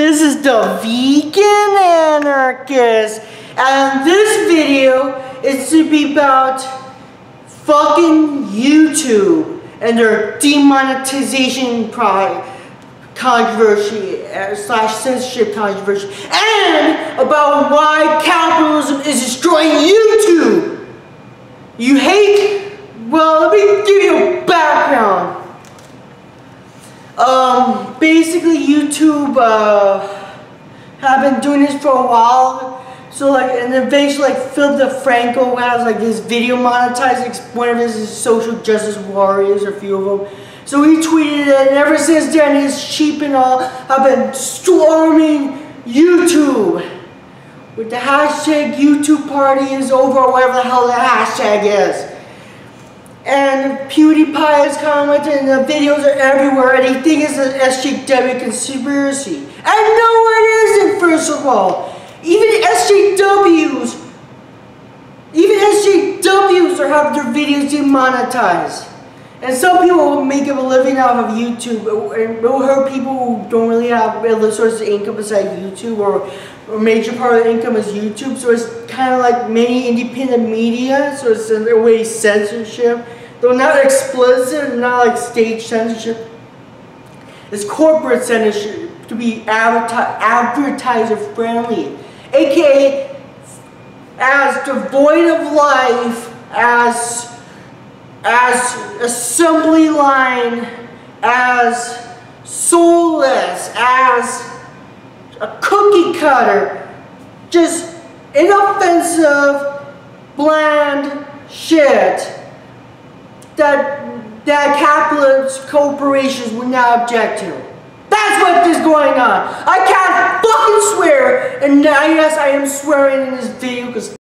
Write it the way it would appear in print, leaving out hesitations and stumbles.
This is the Vegan Anarchist, and this video is to be about fucking YouTube and their demonetization controversy slash censorship controversy, and about why capitalism is destroying YouTube. You hate? Well, let me give you a background. Basically YouTube have been doing this for a while. So and eventually Philip DeFranco has his video monetized, one of his social justice warriors, a few of them. So he tweeted it, and ever since then his sheep and all have been storming YouTube with the hashtag YouTube party is over, or whatever the hell that hashtag is. And PewDiePie has commented, and the videos are everywhere, and he thinks it's an SJW conspiracy. And no, it isn't, first of all. Even SJWs are having their videos demonetized. And some people will make a living out of YouTube, and we'll hurt people who don't really have other sources of income besides YouTube, or a major part of the income is YouTube. So it's kind of like many independent media, so it's in a way censorship. Though not explicit, not like stage censorship. It's corporate censorship to be advertiser friendly, aka as devoid of life as assembly line, as soulless, as a cookie cutter, just inoffensive, bland shit that capitalist corporations would not object to. That's what is going on. I can't fucking swear, and yes, I am swearing in this video because